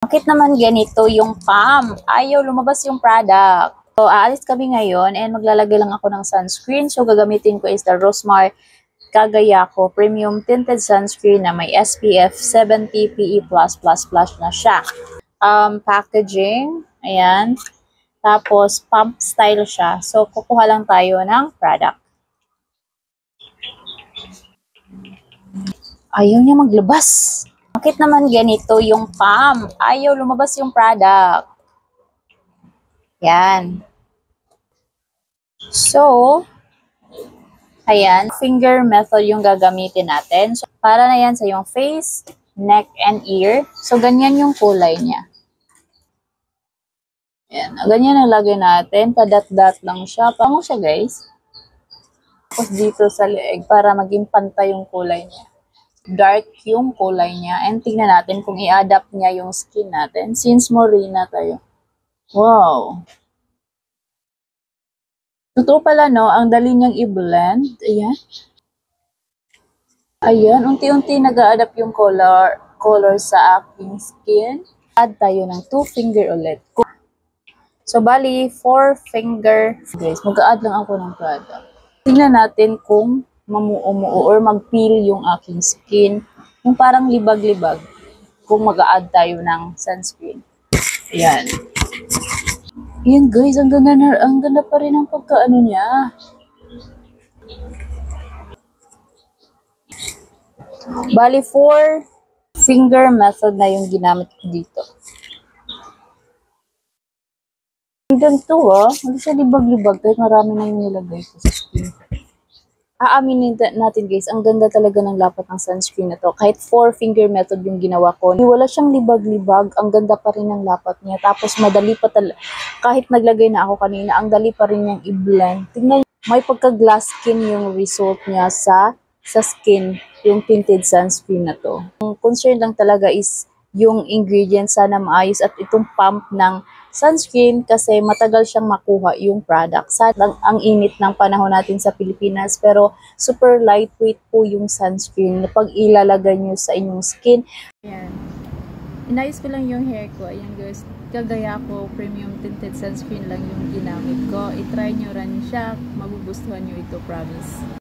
Bakit naman ganito yung PAM? Ayaw lumabas yung product. So, aalis kami ngayon and maglalagay lang ako ng sunscreen. So, gagamitin ko is the Rosmar Cagayaco Premium Tinted Sunscreen na may SPF 70 PE+++ na siya. Packaging, ayan. Tapos, pump style siya. So, kukuha lang tayo ng product. Ayaw niya maglabas. Bakit naman ganito yung PAM? Ayaw lumabas yung product. Yan. So, ayan, finger method yung gagamitin natin. So, para na yan sa yung face, neck, and ear. So, ganyan yung kulay niya. Ayan, ganyan ang lagay natin. Padat-dat lang siya. Pango siya, guys. Tapos dito sa leeg para maging pantay yung kulay niya. Dark yung kulay niya. And tingnan natin kung i-adapt niya yung skin natin. Since morena tayo. Wow! Totoo pala, no? Ang dali niyang i-blend. Ayan. Ayan, unti-unti nag-a-adapt yung color sa aking skin. Add tayo ng 2 finger ulit. So, bali, 4 finger. Guys, mag-a-add lang ako ng product. Tingnan natin kung mamuo or mag-peel yung aking skin. Yung parang libag-libag. Kung mag-a-add tayo ng sunscreen. Ayan. Ayan guys, ang ganda pa rin ang pagkaano niya. Bali, 4 finger method na yung ginamit ko dito. Hanggang to hindi siya libag-libag kahit marami na yung nilagay ko sa skin. Aaminin natin guys, ang ganda talaga ng lapat ng sunscreen na to. Kahit 4 finger method yung ginawa ko, wala siyang libag-libag, ang ganda pa rin ng lapat niya. Tapos madali pa talaga, kahit naglagay na ako kanina, ang dali pa rin niyang i-blend. Tingnan, may pagka-glass skin yung result niya sa skin, yung tinted sunscreen na to. Ang concern lang talaga is yung ingredients sana maayos at itong pump ng sunscreen kasi matagal siyang makuha yung product. Sana ang init ng panahon natin sa Pilipinas pero super lightweight po yung sunscreen pag ilalagay nyo sa inyong skin. Ayan. Inayos ko lang yung hair ko. Ayan guys, Cagayaco Premium Tinted Sunscreen lang yung ginamit ko. I-try nyo rin siya. Magugustuhan nyo ito, promise.